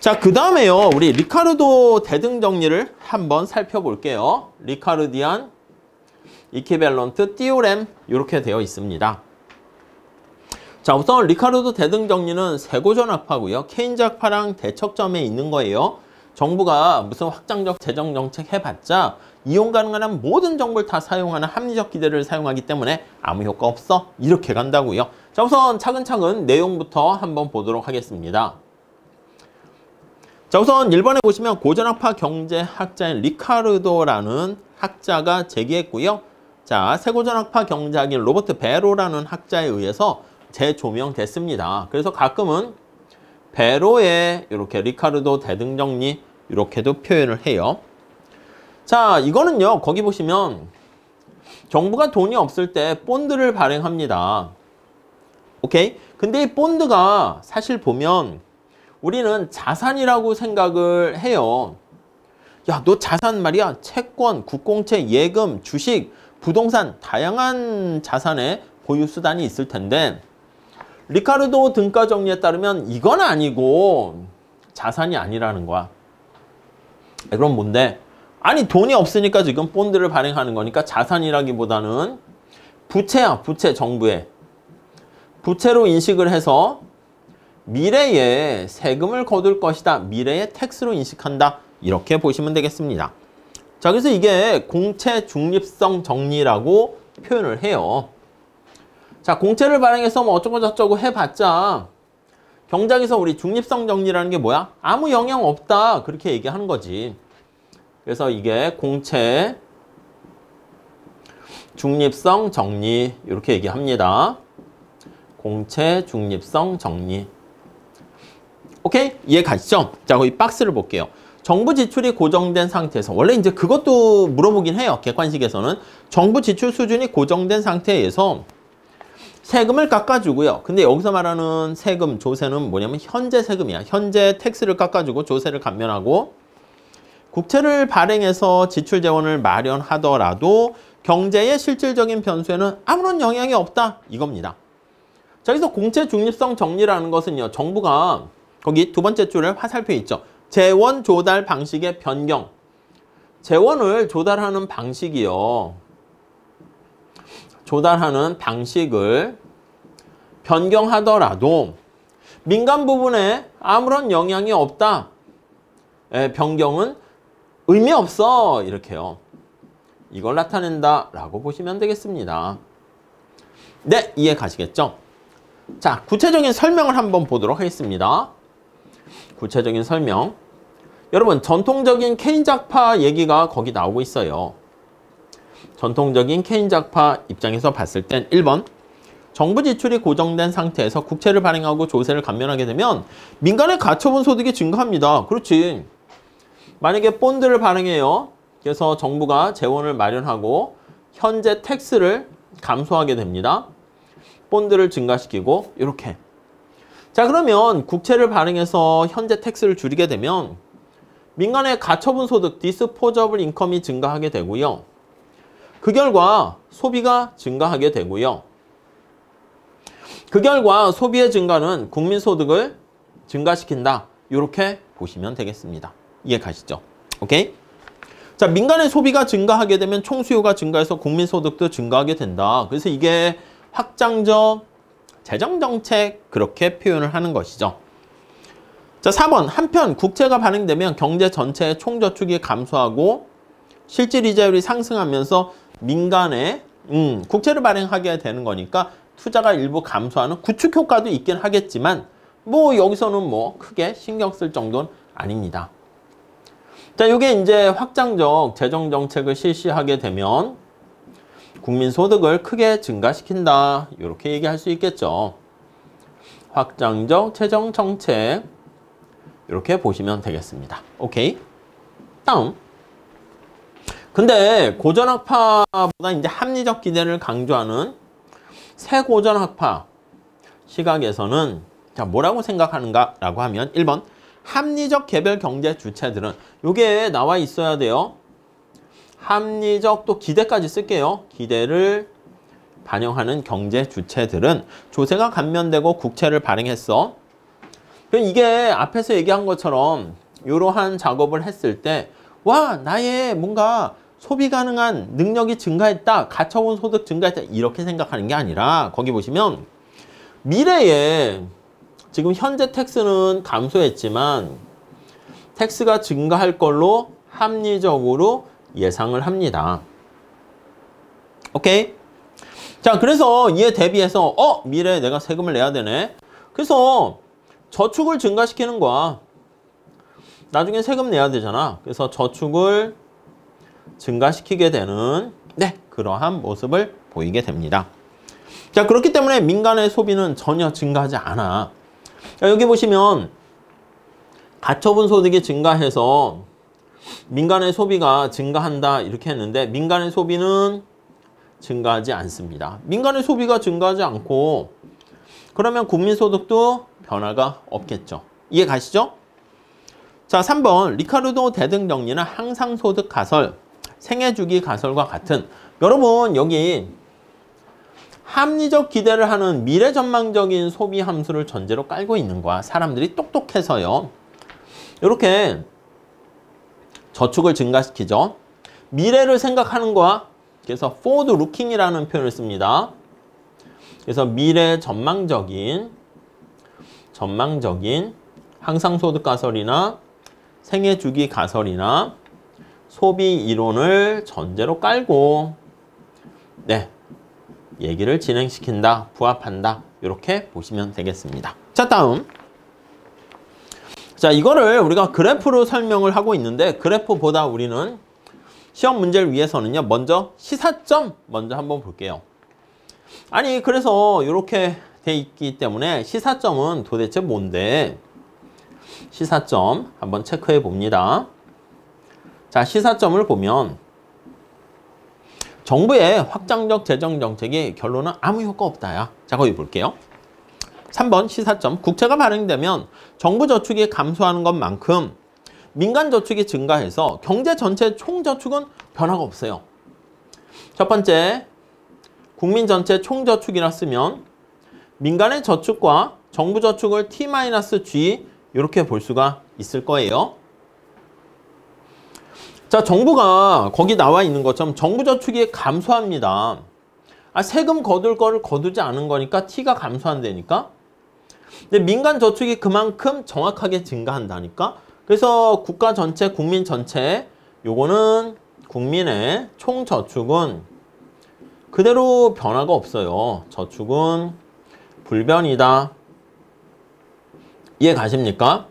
자, 그 다음에요. 우리 리카르도 대등 정리를 한번 살펴볼게요. 리카르디안 이퀴밸런트 띠오렘 이렇게 되어 있습니다. 자, 우선 리카르도 대등 정리는 세고전학파고요. 케인즈 학파랑 대척점에 있는 거예요. 정부가 무슨 확장적 재정 정책 해봤자 이용 가능한 모든 정보를 다 사용하는 합리적 기대를 사용하기 때문에 아무 효과 없어. 이렇게 간다고요. 자, 우선 차근차근 내용부터 한번 보도록 하겠습니다. 자, 우선 1번에 보시면 고전학파 경제학자인 리카르도라는 학자가 제기했고요. 자, 세고전학파 경제학인 로버트 베로라는 학자에 의해서 재조명됐습니다. 그래서 가끔은 베로의 이렇게 리카르도 대등정리 이렇게도 표현을 해요. 자, 이거는요. 거기 보시면 정부가 돈이 없을 때 본드를 발행합니다. 오케이? 근데 이 본드가 사실 보면 우리는 자산이라고 생각을 해요. 야, 너 자산 말이야. 채권, 국공채, 예금, 주식, 부동산, 다양한 자산의 보유 수단이 있을 텐데 리카르도 등가 정리에 따르면 이건 아니고 자산이 아니라는 거야. 그럼 뭔데? 아니, 돈이 없으니까 지금 본드를 발행하는 거니까 자산이라기보다는 부채야, 부채, 정부의. 부채로 인식을 해서 미래에 세금을 거둘 것이다. 미래의 텍스로 인식한다. 이렇게 보시면 되겠습니다. 자, 그래서 이게 공채 중립성 정리라고 표현을 해요. 자, 공채를 발행해서 뭐 어쩌고 저쩌고 해봤자 경작에서 우리 중립성 정리라는 게 뭐야? 아무 영향 없다. 그렇게 얘기하는 거지. 그래서 이게 공채 중립성 정리 이렇게 얘기합니다. 공채 중립성 정리. 오케이? 이해 가시죠? 자, 거기 박스를 볼게요. 정부 지출이 고정된 상태에서 원래 이제 그것도 물어보긴 해요. 객관식에서는 정부 지출 수준이 고정된 상태에서 세금을 깎아주고요. 근데 여기서 말하는 세금, 조세는 뭐냐면 현재 세금이야. 현재 텍스를 깎아주고 조세를 감면하고 국채를 발행해서 지출 재원을 마련하더라도 경제의 실질적인 변수에는 아무런 영향이 없다. 이겁니다. 자, 여기서 공채 중립성 정리라는 것은요. 정부가 거기 두 번째 줄에 화살표 있죠. 재원 조달 방식의 변경. 재원을 조달하는 방식이요. 조달하는 방식을 변경하더라도 민간 부분에 아무런 영향이 없다. 변경은 의미 없어. 이렇게요. 이걸 나타낸다 라고 보시면 되겠습니다. 네, 이해 가시겠죠? 자, 구체적인 설명을 한번 보도록 하겠습니다. 구체적인 설명. 여러분, 전통적인 케인작파 얘기가 거기 나오고 있어요. 전통적인 케인작파 입장에서 봤을 땐 1번 정부 지출이 고정된 상태에서 국채를 발행하고 조세를 감면하게 되면 민간의 가처분 소득이 증가합니다. 그렇지. 만약에 본드를 발행해요. 그래서 정부가 재원을 마련하고 현재 텍스를 감소하게 됩니다. 본드를 증가시키고 이렇게. 자, 그러면 국채를 발행해서 현재 텍스를 줄이게 되면 민간의 가처분 소득, 디스포저블 인컴이 증가하게 되고요. 그 결과 소비가 증가하게 되고요. 그 결과 소비의 증가는 국민 소득을 증가시킨다. 이렇게 보시면 되겠습니다. 이해 가시죠? 오케이? 자, 민간의 소비가 증가하게 되면 총수요가 증가해서 국민 소득도 증가하게 된다. 그래서 이게 확장적 재정정책 그렇게 표현을 하는 것이죠. 자, 4번 한편 국채가 발행되면 경제 전체의 총저축이 감소하고 실질 이자율이 상승하면서 민간에 국채를 발행하게 되는 거니까 투자가 일부 감소하는 구축 효과도 있긴 하겠지만 뭐 여기서는 뭐 크게 신경 쓸 정도는 아닙니다. 자, 이게 이제 확장적 재정정책을 실시하게 되면 국민소득을 크게 증가시킨다. 이렇게 얘기할 수 있겠죠. 확장적 재정정책 이렇게 보시면 되겠습니다. 오케이? 다음. 근데 고전학파보다 이제 합리적 기대를 강조하는 새 고전학파 시각에서는 자, 뭐라고 생각하는가라고 하면 1번 합리적 개별 경제 주체들은 요게 나와 있어야 돼요. 합리적 또 기대까지 쓸게요. 기대를 반영하는 경제 주체들은 조세가 감면되고 국채를 발행했어. 그럼 이게 앞에서 얘기한 것처럼 이러한 작업을 했을 때 와, 나의 뭔가 소비 가능한 능력이 증가했다, 가처분 소득 증가했다, 이렇게 생각하는 게 아니라 거기 보시면 미래에 지금 현재 텍스는 감소했지만 텍스가 증가할 걸로 합리적으로 예상을 합니다. 오케이? 자, 그래서 이에 대비해서 미래에 내가 세금을 내야 되네. 그래서 저축을 증가시키는 거야. 나중에 세금 내야 되잖아. 그래서 저축을 증가시키게 되는 그러한 모습을 보이게 됩니다. 자, 그렇기 때문에 민간의 소비는 전혀 증가하지 않아. 자, 여기 보시면 가처분 소득이 증가해서 민간의 소비가 증가한다 이렇게 했는데 민간의 소비는 증가하지 않습니다. 민간의 소비가 증가하지 않고 그러면 국민소득도 변화가 없겠죠. 이해 가시죠? 자, 3번 리카르도 대등 정리는 항상소득 가설, 생애주기 가설과 같은, 여러분 여기 합리적 기대를 하는 미래전망적인 소비 함수를 전제로 깔고 있는 거야. 사람들이 똑똑해서요. 이렇게 저축을 증가시키죠. 미래를 생각하는 거야. 그래서 forward looking이라는 표현을 씁니다. 그래서 미래 전망적인 항상소득 가설이나 생애주기 가설이나 소비 이론을 전제로 깔고 얘기를 진행시킨다, 부합한다 이렇게 보시면 되겠습니다. 자, 다음. 자, 이거를 우리가 그래프로 설명을 하고 있는데 그래프보다 우리는 시험 문제를 위해서는요, 먼저 시사점 먼저 한번 볼게요. 아니, 그래서 이렇게 돼 있기 때문에 시사점은 도대체 뭔데? 시사점 한번 체크해 봅니다. 자, 시사점을 보면 정부의 확장적 재정 정책이 결론은 아무 효과 없다야. 자, 거기 볼게요. 3번 시사점. 국채가 발행되면 정부 저축이 감소하는 것만큼 민간 저축이 증가해서 경제 전체 총 저축은 변화가 없어요. 첫 번째, 국민 전체 총 저축이라 쓰면 민간의 저축과 정부 저축을 T-G 이렇게 볼 수가 있을 거예요. 자, 정부가 거기 나와 있는 것처럼 정부 저축이 감소합니다. 세금 거둘 거를 거두지 않은 거니까 T가 감소한다니까. 근데 민간 저축이 그만큼 정확하게 증가한다니까. 그래서 국가 전체, 국민 전체 요거는 국민의 총 저축은 그대로 변화가 없어요. 저축은 불변이다. 이해 가십니까?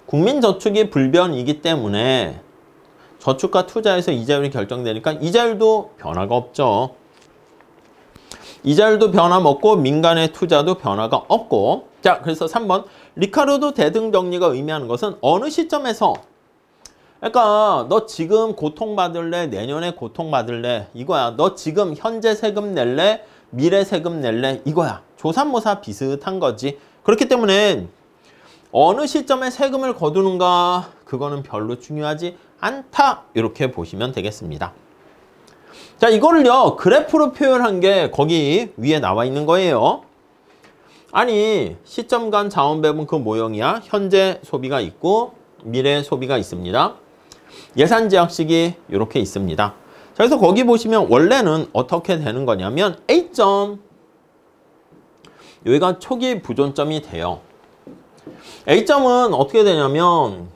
국민 저축이 불변이기 때문에 저축과 투자에서 이자율이 결정되니까 이자율도 변화가 없죠. 이자율도 변함없고 민간의 투자도 변화가 없고. 자, 그래서 3번 리카르도 대등 정리가 의미하는 것은 어느 시점에서, 그러니까 너 지금 고통받을래, 내년에 고통받을래 이거야. 너 지금 현재 세금 낼래, 미래 세금 낼래 이거야. 조삼모사 비슷한 거지. 그렇기 때문에 어느 시점에 세금을 거두는가 그거는 별로 중요하지 않다 이렇게 보시면 되겠습니다. 자, 이거를요 그래프로 표현한 게 거기 위에 나와 있는 거예요. 아니, 시점 간 자원 배분 그 모형이야. 현재 소비가 있고 미래 소비가 있습니다. 예산 제약식이 이렇게 있습니다. 자, 그래서 거기 보시면 원래는 어떻게 되는 거냐면 A점, 여기가 초기 부존점이 돼요. A점은 어떻게 되냐면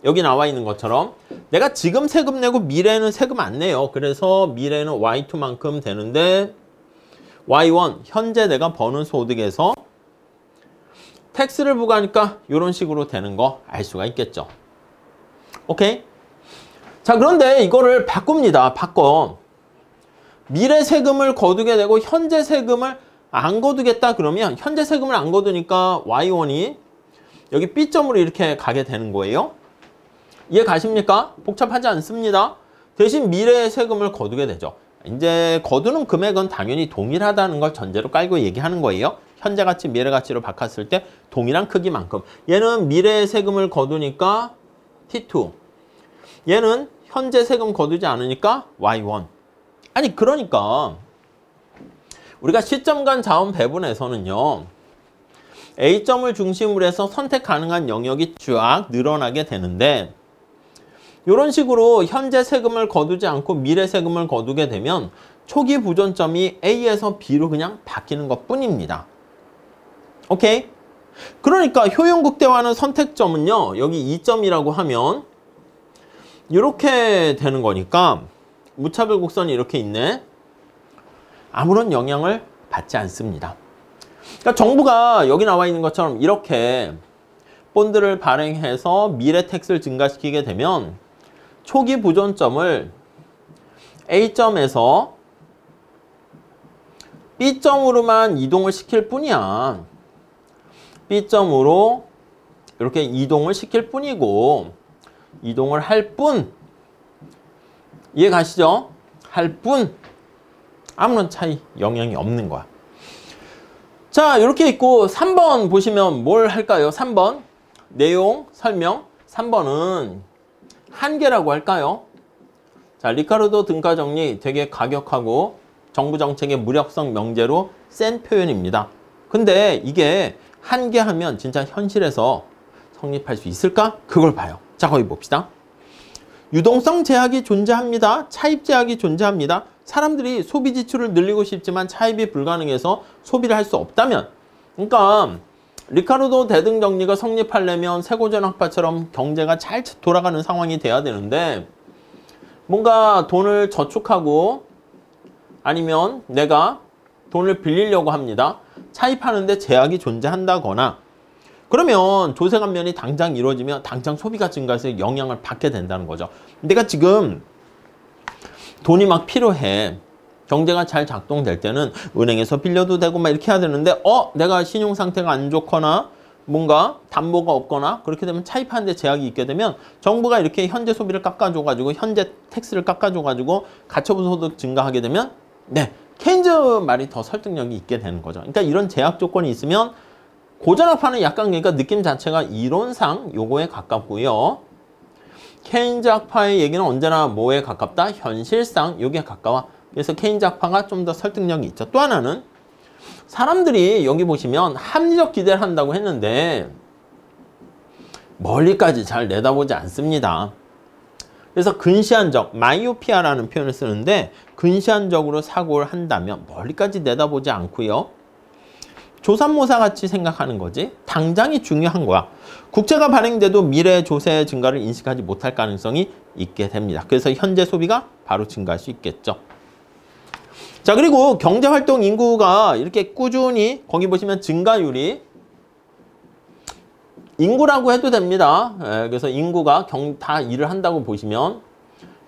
여기 나와 있는 것처럼 내가 지금 세금 내고 미래는 세금 안 내요. 그래서 미래는 Y2만큼 되는데 Y1, 현재 내가 버는 소득에서 텍스를 부과하니까 이런 식으로 되는 거 알 수가 있겠죠. 오케이? 자, 그런데 이거를 바꿉니다. 바꿔. 미래 세금을 거두게 되고 현재 세금을 안 거두겠다 그러면 현재 세금을 안 거두니까 Y1이 여기 B점으로 이렇게 가게 되는 거예요. 이해 가십니까? 복잡하지 않습니다. 대신 미래의 세금을 거두게 되죠. 이제 거두는 금액은 당연히 동일하다는 걸 전제로 깔고 얘기하는 거예요. 현재 가치, 미래 가치로 바꿨을 때 동일한 크기만큼. 얘는 미래의 세금을 거두니까 T2. 얘는 현재 세금 거두지 않으니까 Y1. 아니, 그러니까 우리가 시점 간 자원 배분에서는요. A점을 중심으로 해서 선택 가능한 영역이 쫙 늘어나게 되는데 이런 식으로 현재 세금을 거두지 않고 미래 세금을 거두게 되면 초기 보존점이 A에서 B로 그냥 바뀌는 것 뿐입니다. 오케이? 그러니까 효용 극대화하는 선택점은요. 여기 2점이라고 하면 이렇게 되는 거니까 무차별 곡선이 이렇게 있네. 아무런 영향을 받지 않습니다. 그러니까 정부가 여기 나와 있는 것처럼 이렇게 본드를 발행해서 미래 텍스를 증가시키게 되면 초기 보존점을 A점에서 B점으로만 이동을 시킬 뿐이야. B점으로 이렇게 이동을 시킬 뿐이고 이동을 할 뿐. 이해 가시죠? 할 뿐. 아무런 차이, 영향이 없는 거야. 자, 이렇게 있고 3번 보시면 뭘 할까요? 3번 내용 설명. 3번은 한계라고 할까요? 자, 리카르도 등가정리 되게 가격하고 정부 정책의 무력성 명제로 센 표현입니다. 근데 이게 한계하면 진짜 현실에서 성립할 수 있을까? 그걸 봐요. 자, 거기 봅시다. 유동성 제약이 존재합니다. 차입 제약이 존재합니다. 사람들이 소비 지출을 늘리고 싶지만 차입이 불가능해서 소비를 할 수 없다면, 그러니까 리카르도 대등정리가 성립하려면 세고전 학파처럼 경제가 잘 돌아가는 상황이 돼야 되는데 뭔가 돈을 저축하고 아니면 내가 돈을 빌리려고 합니다. 차입하는데 제약이 존재한다거나 그러면 조세 감면이 당장 이루어지면 당장 소비가 증가해서 영향을 받게 된다는 거죠. 내가 지금 돈이 막 필요해. 경제가 잘 작동될 때는 은행에서 빌려도 되고 막 이렇게 해야 되는데 내가 신용 상태가 안 좋거나 뭔가 담보가 없거나 그렇게 되면 차입하는데 제약이 있게 되면 정부가 이렇게 현재 소비를 깎아줘가지고 현재 텍스를 깎아줘가지고 가처분 소득 증가하게 되면 케인즈 말이 더 설득력이 있게 되는 거죠. 그러니까 이런 제약 조건이 있으면 고전학파는 약간 그러니까 느낌 자체가 이론상 요거에 가깝고요. 케인즈 학파의 얘기는 언제나 뭐에 가깝다? 현실상 요게 가까워. 그래서 케인즈 학파가 좀 더 설득력이 있죠. 또 하나는 사람들이 여기 보시면 합리적 기대를 한다고 했는데 멀리까지 잘 내다보지 않습니다. 그래서 근시안적, 마이오피아라는 표현을 쓰는데 근시안적으로 사고를 한다면 멀리까지 내다보지 않고요. 조삼모사 같이 생각하는 거지. 당장이 중요한 거야. 국채가 발행돼도 미래 조세 증가를 인식하지 못할 가능성이 있게 됩니다. 그래서 현재 소비가 바로 증가할 수 있겠죠. 자, 그리고 경제활동 인구가 이렇게 꾸준히 거기 보시면 증가율이 인구라고 해도 됩니다. 그래서 인구가 다 일을 한다고 보시면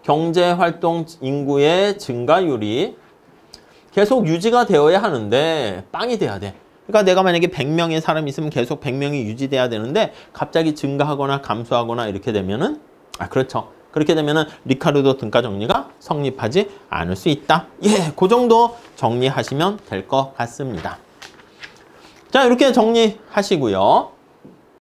경제활동 인구의 증가율이 계속 유지가 되어야 하는데 빵이 돼야 돼. 그러니까 내가 만약에 100명의 사람이 있으면 계속 100명이 유지돼야 되는데 갑자기 증가하거나 감소하거나 이렇게 되면은 그렇죠. 그렇게 되면은 리카르도 등가 정리가 성립하지 않을 수 있다. 그 정도 정리하시면 될 것 같습니다. 자, 이렇게 정리하시고요.